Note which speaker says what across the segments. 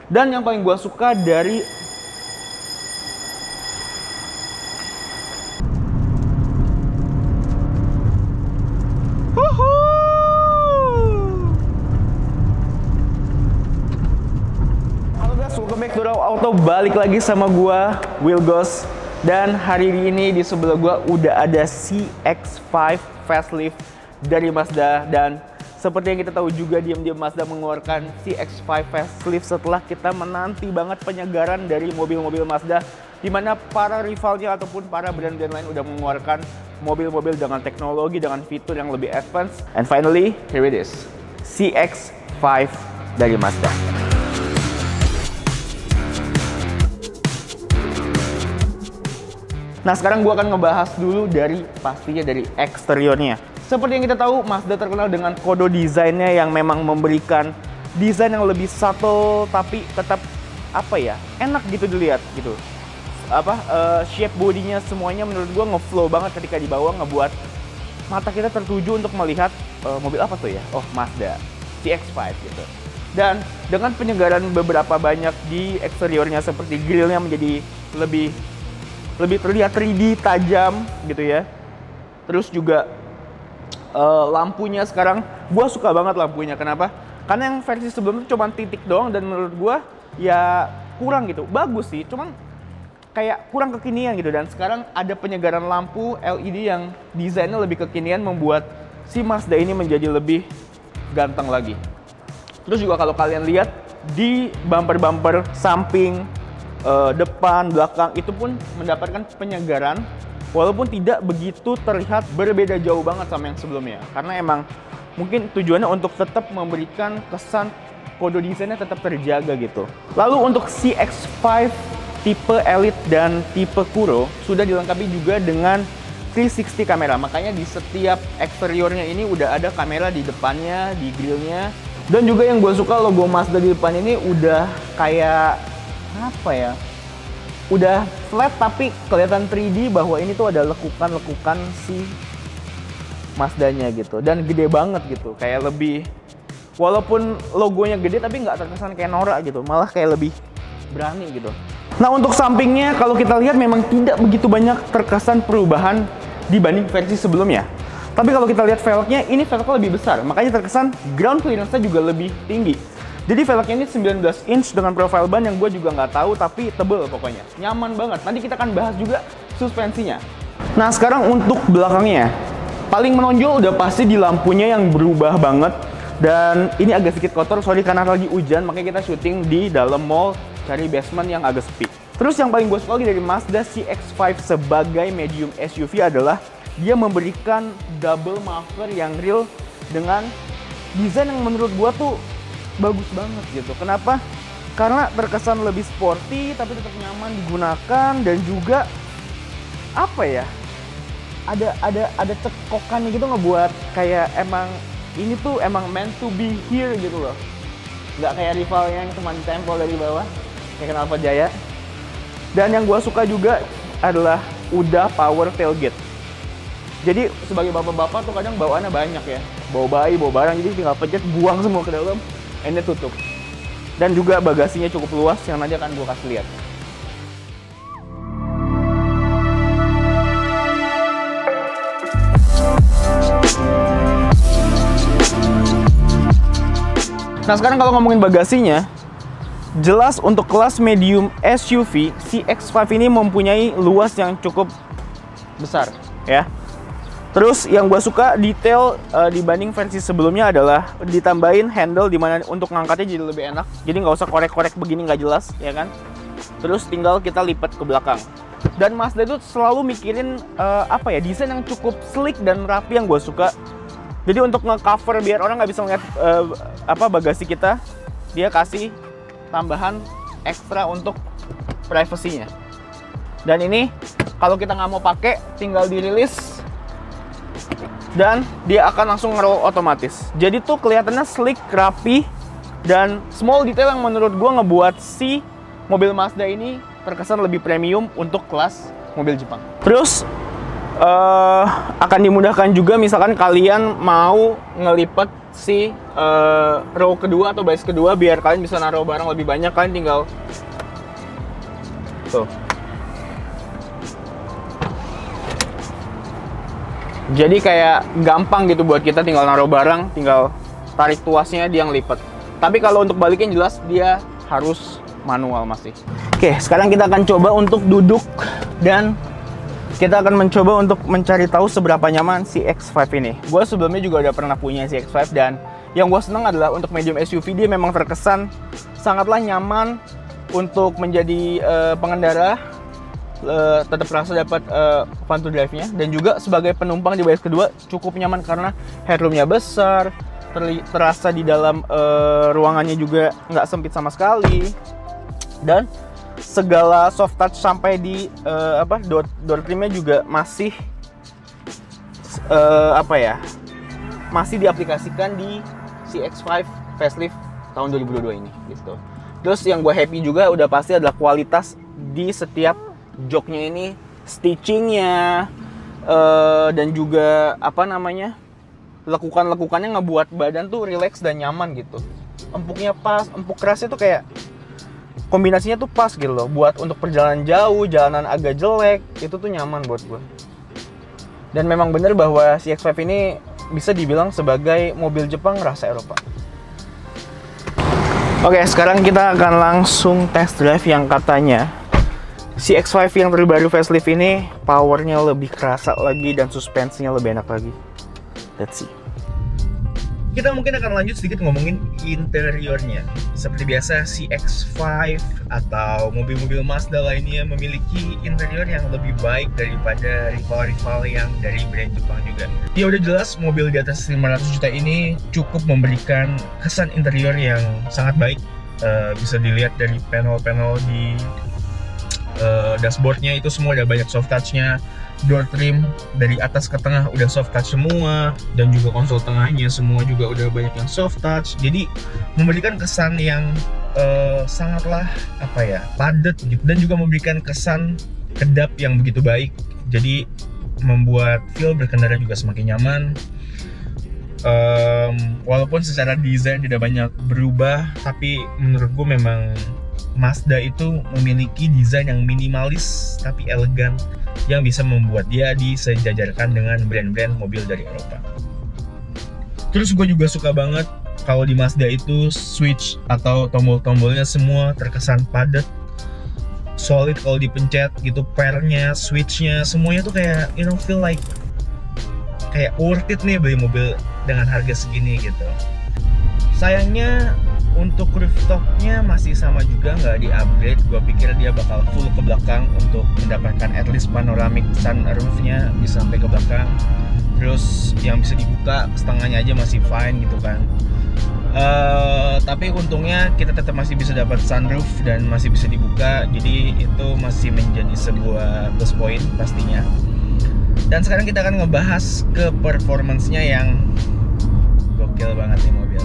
Speaker 1: Dan yang paling gue suka dari welcome back to Raw Auto, balik lagi sama gua Will Ghost. Dan hari ini di sebelah gua udah ada CX-5 facelift dari Mazda. Dan seperti yang kita tahu juga, diam-diam Mazda mengeluarkan CX-5 facelift setelah kita menanti banget penyegaran dari mobil-mobil Mazda, di mana para rivalnya ataupun para brand-brand lain udah mengeluarkan mobil-mobil dengan teknologi, dengan fitur yang lebih advance. And finally, here it is, CX-5 dari Mazda. Nah, sekarang gue akan ngebahas dulu pastinya dari eksteriornya. Seperti yang kita tahu, Mazda terkenal dengan kode desainnya yang memang memberikan desain yang lebih subtle, tapi tetap enak gitu dilihat gitu. Shape bodinya semuanya menurut gue ngeflow banget ketika dibawa, ngebuat mata kita tertuju untuk melihat mobil apa tuh ya? Oh, Mazda CX-5 gitu. Dan dengan penyegaran beberapa banyak di eksteriornya, seperti grillnya menjadi lebih terlihat 3D tajam gitu ya. Terus juga lampunya sekarang gue suka banget lampunya. Kenapa? Karena yang versi sebelumnya cuma titik doang, dan menurut gue ya kurang gitu. Bagus sih, cuman kayak kurang kekinian gitu. Dan sekarang ada penyegaran lampu LED yang desainnya lebih kekinian, membuat si Mazda ini menjadi lebih ganteng lagi. Terus juga kalau kalian lihat di bumper-bumper samping, depan, belakang, itu pun mendapatkan penyegaran, walaupun tidak begitu terlihat berbeda jauh banget sama yang sebelumnya, karena emang mungkin tujuannya untuk tetap memberikan kesan kode desainnya tetap terjaga gitu. Lalu untuk CX-5 tipe Elite dan tipe Kuro sudah dilengkapi juga dengan 360 kamera, makanya di setiap eksteriornya ini udah ada kamera di depannya, di grillnya. Dan juga yang gue suka, logo Mazda di depan ini udah kayak udah flat tapi kelihatan 3D bahwa ini tuh ada lekukan-lekukan si Mazdanya gitu, dan gede banget gitu, kayak lebih, walaupun logonya gede tapi nggak terkesan kayak norak gitu, malah kayak lebih berani gitu. Nah, untuk sampingnya kalau kita lihat memang tidak begitu banyak terkesan perubahan dibanding versi sebelumnya. Tapi kalau kita lihat velgnya, ini velgnya lebih besar, makanya terkesan ground clearance-nya juga lebih tinggi. Jadi velgnya ini 19 inch dengan profile ban yang gue juga nggak tahu, tapi tebel pokoknya. Nyaman banget. Nanti kita akan bahas juga suspensinya. Nah, sekarang untuk belakangnya. Paling menonjol udah pasti di lampunya yang berubah banget. Dan ini agak sedikit kotor, sorry karena lagi hujan, makanya kita syuting di dalam mall, cari basement yang agak sepi. Terus yang paling gue suka lagi dari Mazda CX-5 sebagai medium SUV adalah dia memberikan double muffler yang real dengan desain yang menurut gue tuh bagus banget gitu. Kenapa? Karena terkesan lebih sporty tapi tetap nyaman digunakan, dan juga ada cekokannya gitu, ngebuat kayak emang ini tuh emang meant to be here gitu loh. Nggak kayak rivalnya yang cuma ditempel dari bawah kayak Knalpot Jaya. Dan yang gue suka juga adalah udah power tailgate. Jadi sebagai bapak-bapak tuh kadang bawaannya banyak ya, bawa bayi, bawa barang, jadi tinggal pencet buang semua ke dalam. Ini tutup. Dan juga bagasinya cukup luas yang nanti akan gue kasih lihat. Nah, sekarang kalau ngomongin bagasinya, jelas untuk kelas medium SUV, CX-5 ini mempunyai luas yang cukup besar ya. Terus yang gue suka detail dibanding versi sebelumnya adalah ditambahin handle dimana untuk ngangkatnya jadi lebih enak. Jadi nggak usah korek-korek begini nggak jelas ya kan. Terus tinggal kita lipat ke belakang. Dan Mazda itu selalu mikirin desain yang cukup sleek dan rapi yang gue suka. Jadi untuk nge-cover biar orang nggak bisa ngeliat bagasi kita, dia kasih tambahan ekstra untuk privasinya. Dan ini kalau kita nggak mau pakai, tinggal dirilis dan dia akan langsung nge-roll otomatis. Jadi tuh kelihatannya sleek, rapi, dan small detail yang menurut gue ngebuat si mobil Mazda ini terkesan lebih premium untuk kelas mobil Jepang. Terus akan dimudahkan juga misalkan kalian mau ngelipet si row kedua atau baris kedua biar kalian bisa naruh barang lebih banyak. Kalian tinggal tuh. Jadi kayak gampang gitu buat kita tinggal naruh barang, tinggal tarik tuasnya dia yang lipat. Tapi kalau untuk balikin jelas dia harus manual masih. Oke, sekarang kita akan coba untuk duduk dan kita akan mencoba untuk mencari tahu seberapa nyaman si X5 ini. Gue sebelumnya juga udah pernah punya si X5 dan yang gue seneng adalah untuk medium SUV dia memang terkesan sangatlah nyaman untuk menjadi pengendara. Tetap rasa dapat fun to drive-nya, dan juga sebagai penumpang di baris kedua cukup nyaman karena headroom-nya besar, terasa di dalam ruangannya juga nggak sempit sama sekali, dan segala soft touch sampai di door trim-nya juga masih masih diaplikasikan di si X5 facelift tahun 2022 ini gitu. Terus yang gue happy juga udah pasti adalah kualitas di setiap joknya ini, stitchingnya, dan juga lekukan-lekukannya ngebuat badan tuh relax dan nyaman gitu. Empuknya pas, empuk kerasnya tuh kayak kombinasinya tuh pas gitu loh. Buat untuk perjalanan jauh, jalanan agak jelek, itu tuh nyaman buat gue. Dan memang bener bahwa si X5 ini bisa dibilang sebagai mobil Jepang rasa Eropa. Oke, sekarang kita akan langsung test drive yang katanya si X5 yang terbaru facelift ini powernya lebih kerasa lagi dan suspensinya lebih enak lagi. Let's see. Kita mungkin akan lanjut sedikit ngomongin interiornya. Seperti biasa si X5 atau mobil-mobil Mazda lainnya memiliki interior yang lebih baik daripada rival-rival yang dari brand Jepang juga. Ya udah jelas mobil di atas 500 juta ini cukup memberikan kesan interior yang sangat baik. Bisa dilihat dari panel-panel di dashboardnya itu semua udah banyak soft touch-nya. Door trim dari atas ke tengah udah soft touch semua, dan juga konsol tengahnya semua juga udah banyak yang soft touch. Jadi memberikan kesan yang sangatlah padat gitu, dan juga memberikan kesan kedap yang begitu baik. Jadi membuat feel berkendara juga semakin nyaman. Walaupun secara desain tidak banyak berubah, tapi menurut gue memang Mazda itu memiliki desain yang minimalis tapi elegan, yang bisa membuat dia disejajarkan dengan brand-brand mobil dari Eropa. Terus gue juga suka banget kalau di Mazda itu switch atau tombol-tombolnya semua terkesan padat, solid kalau dipencet gitu, pairnya, switchnya, semuanya tuh kayak feel like kayak worth it nih beli mobil dengan harga segini gitu. Sayangnya untuk rooftopnya masih sama juga, nggak di-upgrade. Gue pikir dia bakal full ke belakang untuk mendapatkan at least panoramic sunroofnya bisa sampai ke belakang. Terus yang bisa dibuka setengahnya aja masih fine gitu kan. Tapi untungnya kita tetap masih bisa dapat sunroof dan masih bisa dibuka. Jadi itu masih menjadi sebuah plus point pastinya. Dan sekarang kita akan ngebahas ke performance-nya yang gokil banget nih mobil.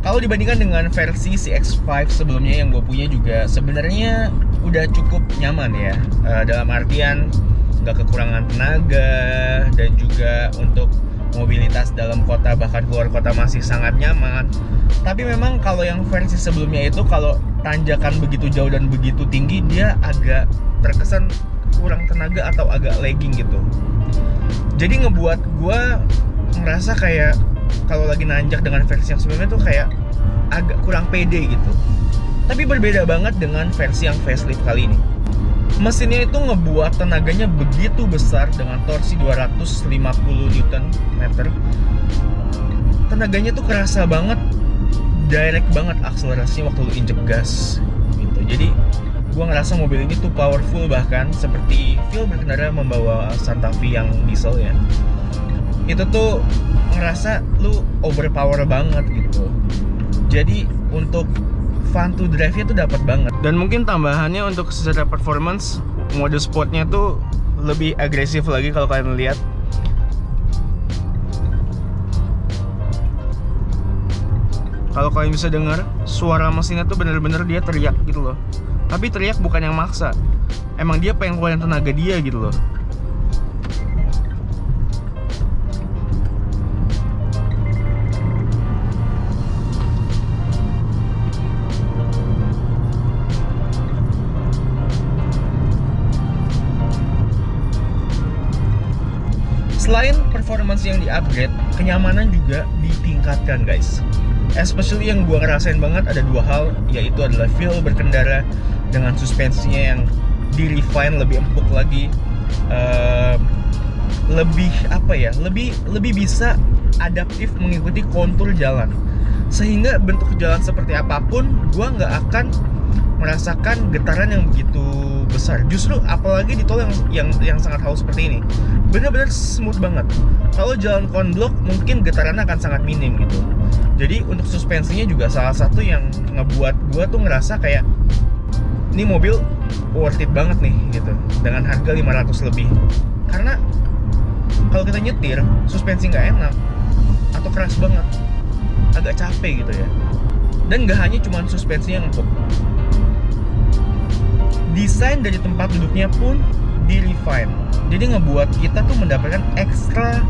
Speaker 1: Kalau dibandingkan dengan versi si X5 sebelumnya yang gue punya juga sebenarnya udah cukup nyaman ya. Dalam artian nggak kekurangan tenaga, dan juga untuk mobilitas dalam kota bahkan keluar kota masih sangat nyaman. Tapi memang kalau yang versi sebelumnya itu kalau tanjakan begitu jauh dan begitu tinggi dia agak terkesan kurang tenaga atau agak lagging gitu. Jadi ngebuat gue ngerasa kayak kalau lagi nanjak dengan versi yang sebelumnya tuh kayak agak kurang pede gitu. Tapi berbeda banget dengan versi yang facelift kali ini. Mesinnya itu ngebuat tenaganya begitu besar dengan torsi 250 Nm. Tenaganya tuh kerasa banget, direct banget akselerasinya waktu lu injek gas gitu. Jadi gua ngerasa mobil ini tuh powerful, bahkan seperti feel berkendara membawa Santa Fe yang diesel ya. Itu tuh ngerasa lu overpower banget gitu. Jadi untuk fun to drive-nya tuh dapat banget. Dan mungkin tambahannya untuk secara performance, mode sportnya tuh lebih agresif lagi kalau kalian lihat. Kalau kalian bisa dengar, suara mesinnya tuh bener-bener dia teriak gitu loh. Tapi teriak bukan yang maksa. Emang dia pengen keluarin tenaga dia gitu loh. Selain performance yang di-upgrade, kenyamanan juga ditingkatkan guys. Especially yang gua ngerasain banget ada dua hal, yaitu adalah feel berkendara dengan suspensinya yang di-refine lebih empuk lagi, lebih bisa adaptif mengikuti kontur jalan, sehingga bentuk jalan seperti apapun gua nggak akan merasakan getaran yang begitu besar. Justru apalagi di tol yang sangat halus seperti ini, benar-benar smooth banget. Kalau jalan konblok mungkin getarannya akan sangat minim gitu. Jadi untuk suspensinya juga salah satu yang ngebuat gua tuh ngerasa kayak ini mobil worth it banget nih gitu, dengan harga 500 lebih. Karena kalau kita nyetir suspensi nggak enak atau keras banget, agak capek gitu ya. Dan nggak hanya cuma suspensinya yang empuk, desain dari tempat duduknya pun di-refine. Jadi ngebuat kita tuh mendapatkan ekstra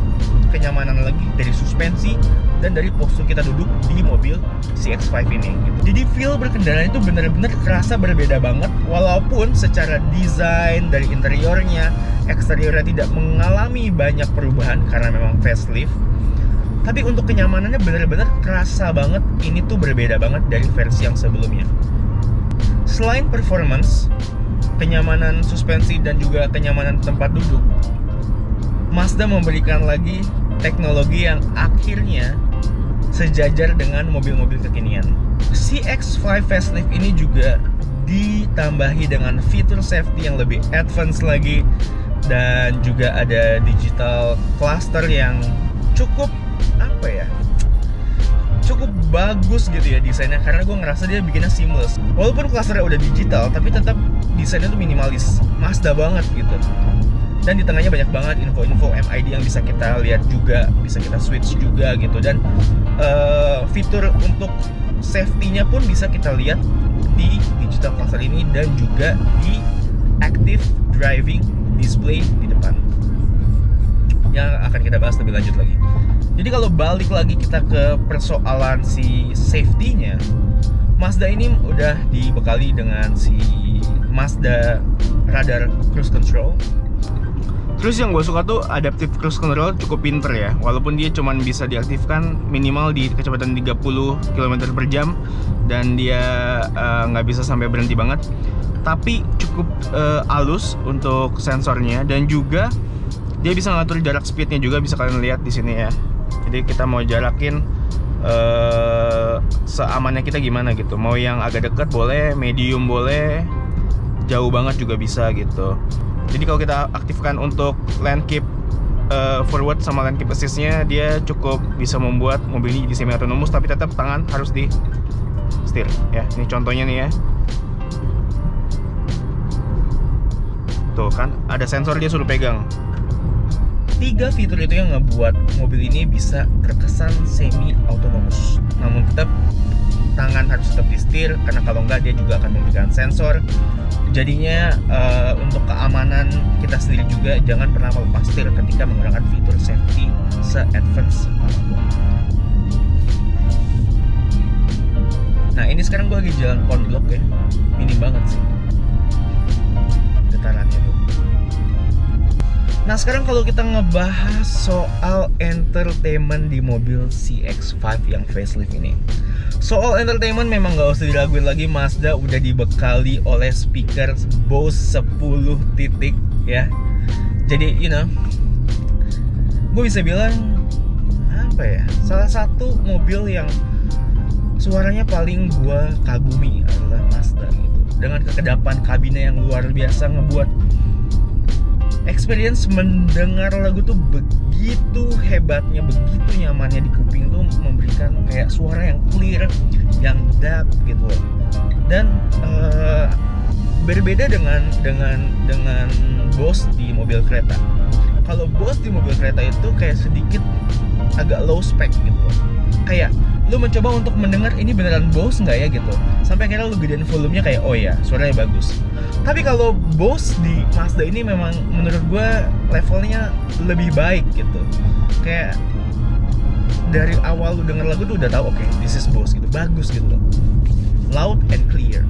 Speaker 1: kenyamanan lagi dari suspensi dan dari postur kita duduk di mobil CX-5 ini gitu. Jadi feel berkendara itu benar-benar kerasa berbeda banget, walaupun secara desain dari interiornya, eksteriornya tidak mengalami banyak perubahan karena memang facelift. Tapi untuk kenyamanannya benar-benar kerasa banget, ini tuh berbeda banget dari versi yang sebelumnya. Selain performance, kenyamanan suspensi dan juga kenyamanan tempat duduk, Mazda memberikan lagi teknologi yang akhirnya sejajar dengan mobil-mobil kekinian. CX-5 facelift ini juga ditambahi dengan fitur safety yang lebih advance lagi, dan juga ada digital cluster yang cukup cukup bagus gitu ya desainnya, karena gue ngerasa dia bikinnya seamless. Walaupun clusternya udah digital, tapi tetap desainnya tuh minimalis, Mazda banget gitu. Dan di tengahnya banyak banget info-info MID yang bisa kita lihat juga, bisa kita switch juga gitu. Dan fitur untuk safety-nya pun bisa kita lihat di digital cluster ini, dan juga di active driving display di depan, yang akan kita bahas lebih lanjut lagi. Jadi kalau balik lagi kita ke persoalan si safety-nya, Mazda ini udah dibekali dengan si Mazda Radar Cruise Control. Terus yang gue suka tuh Adaptive Cruise Control cukup pinter ya, walaupun dia cuman bisa diaktifkan minimal di kecepatan 30 km per jam, dan dia nggak bisa sampai berhenti banget. Tapi cukup halus untuk sensornya, dan juga dia bisa ngatur jarak speednya juga, bisa kalian lihat di sini ya. Jadi kita mau jarakin seamannya kita gimana gitu. Mau yang agak dekat boleh, medium boleh, jauh banget juga bisa gitu. Jadi kalau kita aktifkan untuk lane keep forward sama lane keep assist-nya, dia cukup bisa membuat mobil ini jadi semi autonomous, tapi tetap tangan harus di setir ya. Ini contohnya nih ya. Tuh kan ada sensor, dia suruh pegang. 3 fitur itu yang ngebuat mobil ini bisa terkesan semi autonomous. Namun tetap tangan harus tetap di setir, karena kalau enggak dia juga akan memberikan sensor. Jadinya untuk keamanan kita sendiri juga jangan pernah melepas setir ketika menggunakan fitur safety se-advance apapun. Nah ini sekarang gue lagi jalan konblok ya, minim banget sih getarannya tuh. Nah sekarang kalau kita ngebahas soal entertainment di mobil CX-5 yang facelift ini, soal entertainment memang gak usah diraguin lagi, Mazda udah dibekali oleh speaker Bose 10 titik ya. Jadi gue bisa bilang salah satu mobil yang suaranya paling gue kagumi adalah Mazda gitu. Dengan kekedapan kabinnya yang luar biasa, ngebuat experience mendengar lagu tuh begitu hebatnya, begitu nyamannya di kuping tuh, memberikan kayak suara yang clear, yang dap gitu loh. Dan berbeda dengan Bose di mobil kereta. Kalau Bose di mobil kereta itu kayak sedikit agak low spec gitu loh. Kayak lu mencoba untuk mendengar ini beneran Bose nggak ya gitu, sampai akhirnya lu gedein volumenya kayak oh ya suaranya bagus. Tapi kalau Bose di Mazda ini memang menurut gue levelnya lebih baik gitu. Kayak dari awal lu denger lagu tuh udah tahu oke, this is Bose gitu, bagus gitu loh, loud and clear.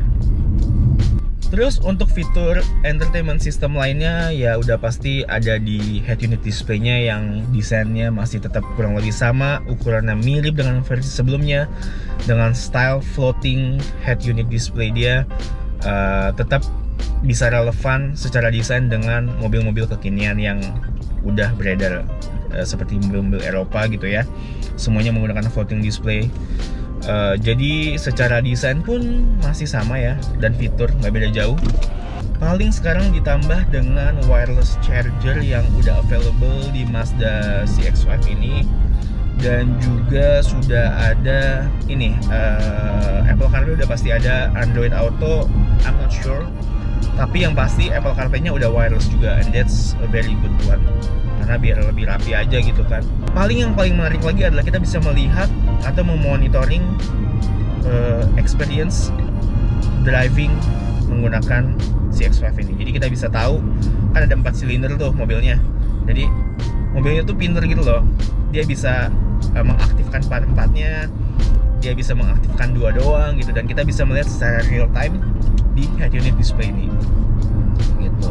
Speaker 1: Terus untuk fitur entertainment system lainnya ya udah pasti ada di head unit display-nya yang desainnya masih tetap kurang lebih sama, ukurannya mirip dengan versi sebelumnya, dengan style floating head unit display dia tetap bisa relevan secara desain dengan mobil-mobil kekinian yang udah beredar seperti mobil-mobil Eropa gitu ya. Semuanya menggunakan floating display. Jadi secara desain pun masih sama ya, dan fitur nggak beda jauh. Paling sekarang ditambah dengan wireless charger yang udah available di Mazda CX-5 ini, dan juga sudah ada ini Apple CarPlay udah pasti ada, Android Auto I'm not sure, tapi yang pasti Apple CarPlay-nya udah wireless juga, and that's a very good one karena biar lebih rapi aja gitu kan. Yang paling menarik lagi adalah kita bisa melihat atau memonitoring experience driving menggunakan CX-5 ini. Jadi kita bisa tahu, kan ada 4 silinder tuh mobilnya, jadi mobilnya tuh pinter gitu loh, dia bisa mengaktifkan part-partnya, dia bisa mengaktifkan 2 doang gitu, dan kita bisa melihat secara real time di head unit display ini gitu.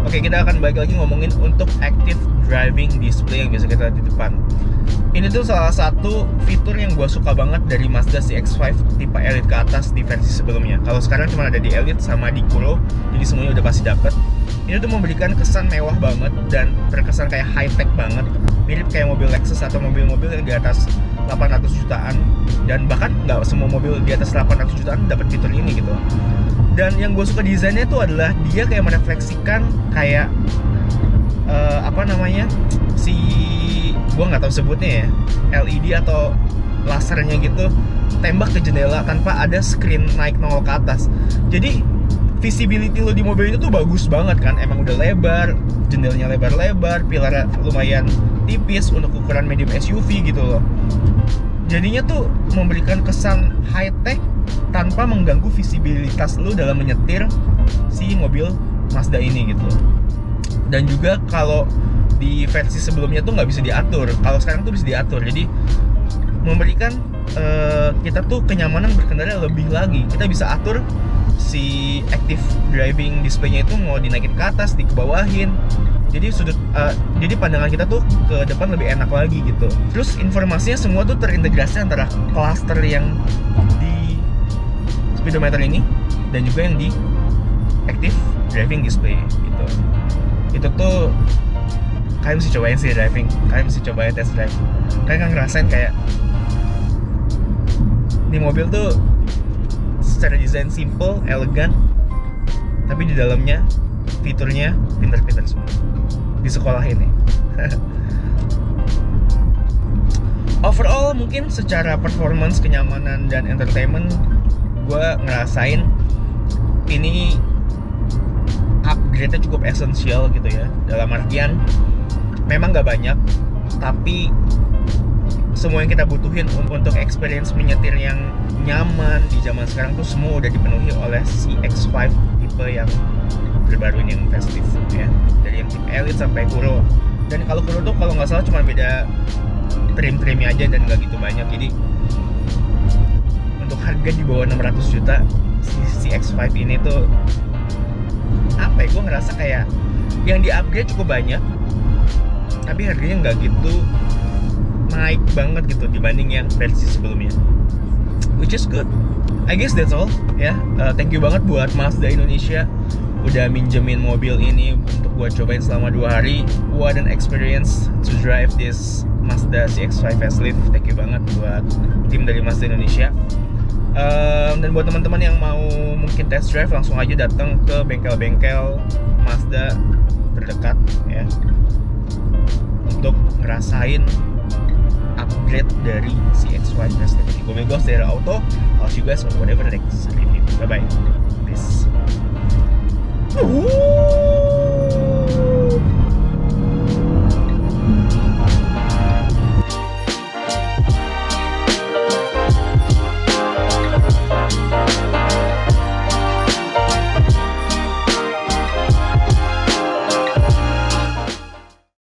Speaker 1: Oke, kita akan balik lagi ngomongin untuk active driving display yang biasa kita lihat di depan. Ini tuh salah satu fitur yang gue suka banget dari Mazda CX-5 tipe Elite ke atas di versi sebelumnya. Kalau sekarang cuma ada di Elite sama di Kuro, jadi semuanya udah pasti dapet. Ini tuh memberikan kesan mewah banget dan terkesan kayak high tech banget, mirip kayak mobil Lexus atau mobil-mobil yang di atas 800 jutaan, dan bahkan nggak semua mobil di atas 800 jutaan dapat fitur ini gitu. Dan yang gue suka desainnya itu adalah dia kayak merefleksikan kayak apa namanya, gue nggak tahu sebutnya ya, LED atau lasernya gitu, tembak ke jendela tanpa ada screen naik nongol ke atas. Jadi visibility lo di mobil itu tuh bagus banget kan, emang udah lebar, jendelanya lebar-lebar, pilarnya lumayan tipis untuk ukuran medium SUV gitu loh. Jadinya tuh memberikan kesan high tech tanpa mengganggu visibilitas lu dalam menyetir si mobil Mazda ini gitu. Dan juga kalau di versi sebelumnya tuh nggak bisa diatur, kalau sekarang tuh bisa diatur. Jadi memberikan kita tuh kenyamanan berkendara lebih lagi. Kita bisa atur si active driving display-nya itu mau dinaikin ke atas, dikebawahin. Jadi jadi pandangan kita tuh ke depan lebih enak lagi gitu. Terus informasinya semua tuh terintegrasi antara cluster yang di speedometer ini dan juga yang di active driving display gitu. Itu tuh kalian mesti cobain sih driving, kalian mesti cobain test drive. Kalian kan ngerasain kayak di mobil tuh secara desain simple, elegan, tapi di dalamnya fiturnya pinter-pinter semua. Di sekolah ini. Overall mungkin secara performance, kenyamanan, dan entertainment, gue ngerasain ini upgrade-nya cukup esensial gitu ya. Dalam artian memang gak banyak, tapi semua yang kita butuhin untuk experience menyetir yang nyaman di zaman sekarang tuh semua udah dipenuhi oleh CX-5 tipe yang terbaru ini, yang festive ya, dari yang tipe Elite sampai Kuro. Dan kalau Kuro tuh kalau nggak salah cuma beda trim-trimnya aja dan nggak gitu banyak. Jadi untuk harga di bawah 600 juta si CX-5 ini tuh apa ya, gue ngerasa kayak yang di upgrade cukup banyak tapi harganya nggak gitu naik banget gitu dibanding yang versi sebelumnya, which is good. I guess that's all ya. Thank you banget buat Mazda Indonesia udah minjemin mobil ini untuk gue cobain selama 2 hari. What an experience to drive this Mazda CX-5 facelift. Thank you banget buat tim dari Mazda Indonesia. Dan buat teman-teman yang mau mungkin test drive, langsung aja datang ke bengkel-bengkel Mazda terdekat ya, untuk ngerasain upgrade dari CX-5 facelift. Gue Megos dari Auto. I'll see you guys on whatever the next review. Bye bye. Peace. Ooh.